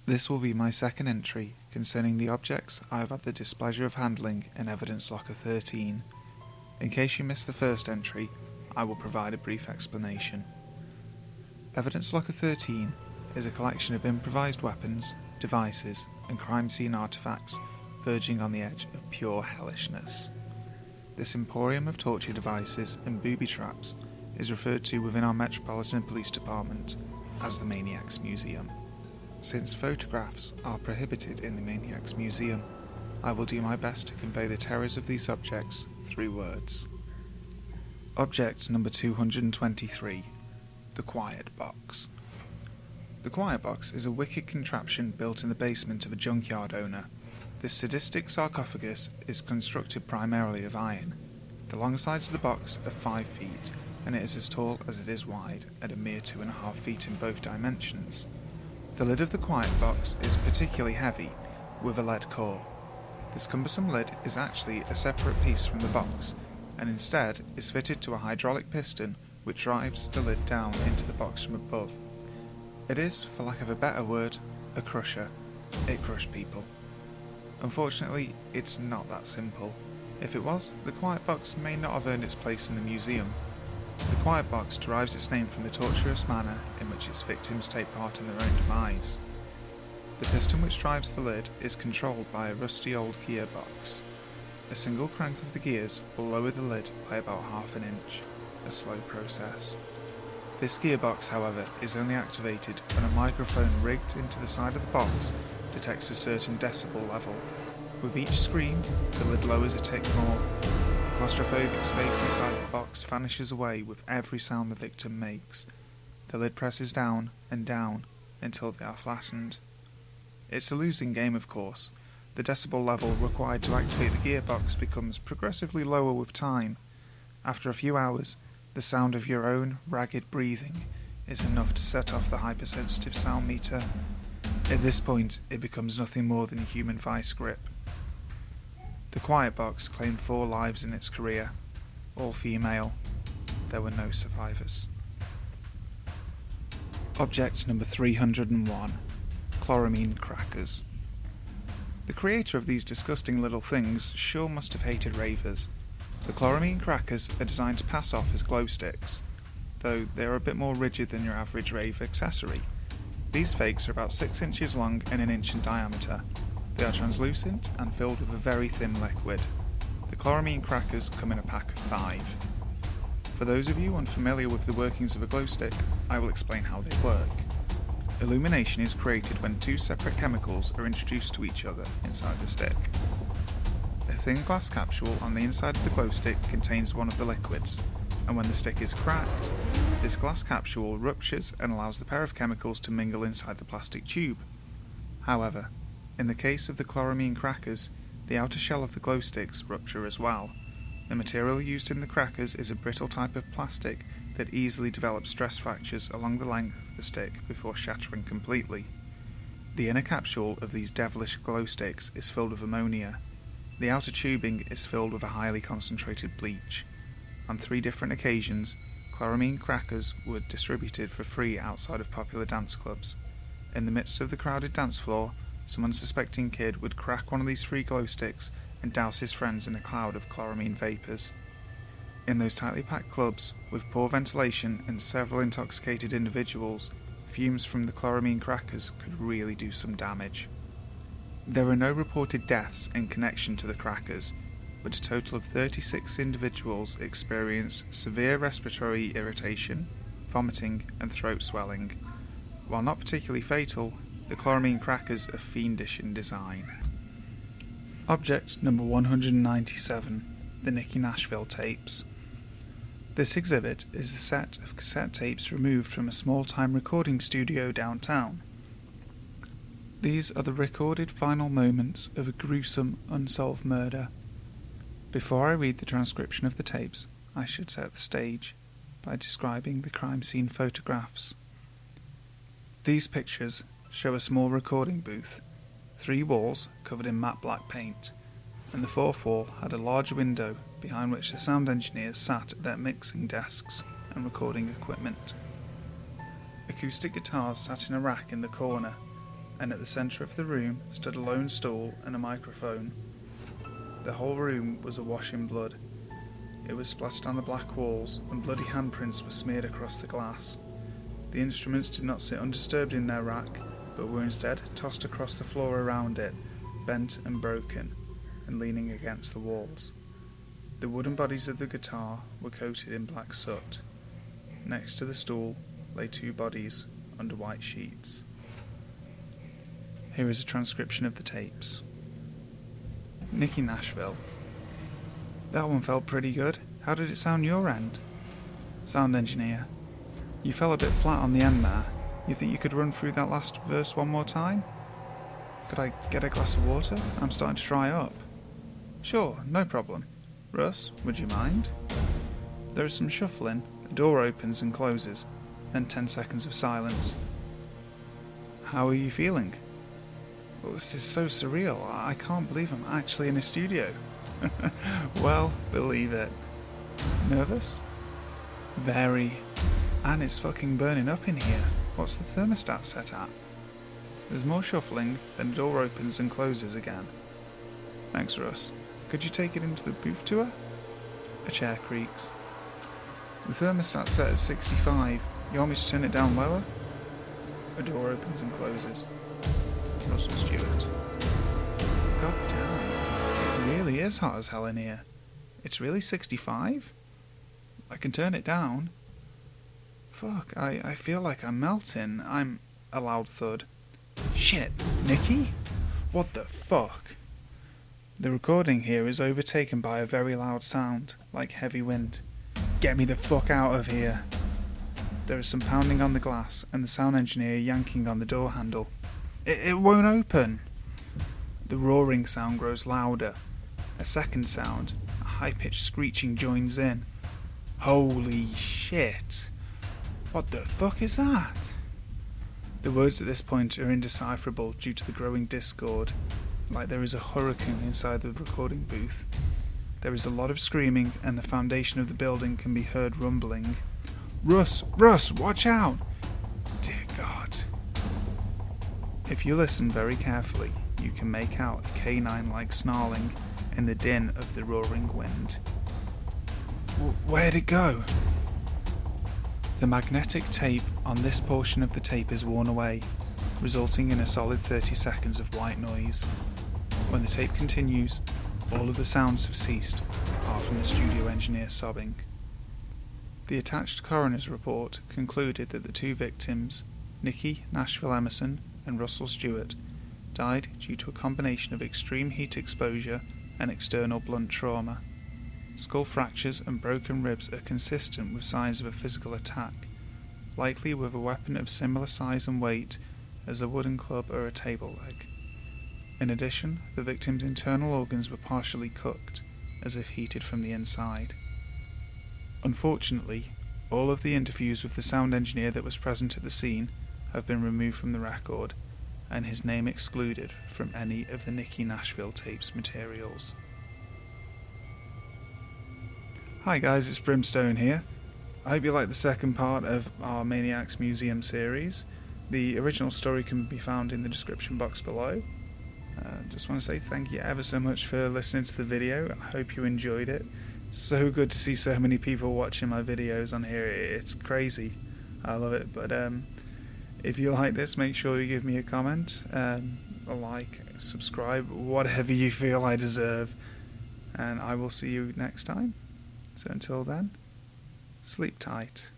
This will be my second entry concerning the objects I have had the displeasure of handling in Evidence Locker 13. In case you missed the first entry, I will provide a brief explanation. Evidence Locker 13 is a collection of improvised weapons, devices, and crime scene artifacts verging on the edge of pure hellishness. This emporium of torture devices and booby traps is referred to within our Metropolitan Police Department as the Maniacs Museum. Since photographs are prohibited in the Maniacs Museum, I will do my best to convey the terrors of these objects through words. Object number 223, the Quiet Box. The Quiet Box is a wicked contraption built in the basement of a junkyard owner. This sadistic sarcophagus is constructed primarily of iron. The long sides of the box are 5 feet, and it is as tall as it is wide, at a mere 2.5 feet in both dimensions. The lid of the Quiet Box is particularly heavy, with a lead core. This cumbersome lid is actually a separate piece from the box, and instead is fitted to a hydraulic piston which drives the lid down into the box from above. It is, for lack of a better word, a crusher. It crushed people. Unfortunately, it's not that simple. If it was, the Quiet Box may not have earned its place in the museum. The Quiet Box derives its name from the torturous manner in which its victims take part in their own demise. The piston which drives the lid is controlled by a rusty old gearbox. A single crank of the gears will lower the lid by about ½ inch, a slow process. This gearbox, however, is only activated when a microphone rigged into the side of the box detects a certain decibel level. With each scream, the lid lowers a tick more. The claustrophobic space inside the box vanishes away with every sound the victim makes. The lid presses down and down until they are flattened. It's a losing game, of course. The decibel level required to activate the gearbox becomes progressively lower with time. After a few hours, the sound of your own ragged breathing is enough to set off the hypersensitive sound meter. At this point, it becomes nothing more than a human vice grip. The Quiet Box claimed 4 lives in its career, all female. There were no survivors. Object number 301, chloramine crackers. The creator of these disgusting little things sure must have hated ravers. The chloramine crackers are designed to pass off as glow sticks, though they are a bit more rigid than your average rave accessory. These fakes are about 6 inches long and 1 inch in diameter. They are translucent and filled with a very thin liquid. The chloramine crackers come in a pack of 5. For those of you unfamiliar with the workings of a glow stick, I will explain how they work. Illumination is created when 2 separate chemicals are introduced to each other inside the stick. A thin glass capsule on the inside of the glow stick contains one of the liquids, and when the stick is cracked, this glass capsule ruptures and allows the pair of chemicals to mingle inside the plastic tube. However, in the case of the chloramine crackers, the outer shell of the glow sticks rupture as well. The material used in the crackers is a brittle type of plastic that easily develops stress fractures along the length of the stick before shattering completely. The inner capsule of these devilish glow sticks is filled with ammonia. The outer tubing is filled with a highly concentrated bleach. On 3 different occasions, chloramine crackers were distributed for free outside of popular dance clubs. In the midst of the crowded dance floor, some unsuspecting kid would crack one of these free glow sticks and douse his friends in a cloud of chloramine vapours. In those tightly packed clubs, with poor ventilation and several intoxicated individuals, fumes from the chloramine crackers could really do some damage. There were no reported deaths in connection to the crackers, but a total of 36 individuals experienced severe respiratory irritation, vomiting and throat swelling. While not particularly fatal, the chloramine crackers are fiendish in design. Object number 197, the Nicky Nashville tapes. This exhibit is a set of cassette tapes removed from a small-time recording studio downtown. These are the recorded final moments of a gruesome, unsolved murder. Before I read the transcription of the tapes, I should set the stage by describing the crime scene photographs. These pictures show a small recording booth, 3 walls covered in matte black paint, and the 4th wall had a large window behind which the sound engineers sat at their mixing desks and recording equipment. Acoustic guitars sat in a rack in the corner, and at the centre of the room stood a lone stool and a microphone. The whole room was awash in blood. It was splattered on the black walls, and bloody handprints were smeared across the glass. The instruments did not sit undisturbed in their rack, but were instead tossed across the floor around it, bent and broken, and leaning against the walls. The wooden bodies of the guitar were coated in black soot. Next to the stool lay two bodies under white sheets. Here is a transcription of the tapes. Nicky Nashville. That one felt pretty good. How did it sound your end? Sound engineer. You fell a bit flat on the end there. You think you could run through that last verse one more time? Could I get a glass of water? I'm starting to dry up. Sure, no problem. Russ, would you mind? There is some shuffling, a door opens and closes, then 10 seconds of silence. How are you feeling? Well, this is so surreal. I can't believe I'm actually in a studio. Well, believe it. Nervous? Very. And it's fucking burning up in here. What's the thermostat set at? There's more shuffling, then a door opens and closes again. Thanks, Russ. Could you take it into the booth tour? A chair creaks. The thermostat's set at 65. You want me to turn it down lower? A door opens and closes. Russell Stewart. God damn. It really is hot as hell in here. It's really 65? I can turn it down. Fuck, I feel like I'm melting. I'm... A loud thud. Shit, Nicky? What the fuck? The recording here is overtaken by a very loud sound, like heavy wind. Get me the fuck out of here. There is some pounding on the glass and the sound engineer yanking on the door handle. It won't open. The roaring sound grows louder. A second sound, a high-pitched screeching, joins in. Holy shit. What the fuck is that? The words at this point are indecipherable due to the growing discord, like there is a hurricane inside the recording booth. There is a lot of screaming and the foundation of the building can be heard rumbling. Russ, watch out! Dear God. If you listen very carefully, you can make out a canine-like snarling in the din of the roaring wind. Where'd it go? The magnetic tape on this portion of the tape is worn away, resulting in a solid 30 seconds of white noise. When the tape continues, all of the sounds have ceased, apart from the studio engineer sobbing. The attached coroner's report concluded that the two victims, Nicky Nashville Emerson and Russell Stewart, died due to a combination of extreme heat exposure and external blunt trauma. Skull fractures and broken ribs are consistent with signs of a physical attack, likely with a weapon of similar size and weight as a wooden club or a table leg. In addition, the victim's internal organs were partially cooked, as if heated from the inside. Unfortunately, all of the interviews with the sound engineer that was present at the scene have been removed from the record, and his name excluded from any of the Nicky Nashville tapes materials. Hi guys, it's Brimstone here. I hope you like the second part of our Maniacs Museum series. The original story can be found in the description box below. Just want to say thank you ever so much for listening to the video. I hope you enjoyed it. So good to see so many people watching my videos on here. It's crazy. I love it. But if you like this, make sure you give me a comment, a like, subscribe, whatever you feel I deserve. And I will see you next time. So until then, sleep tight.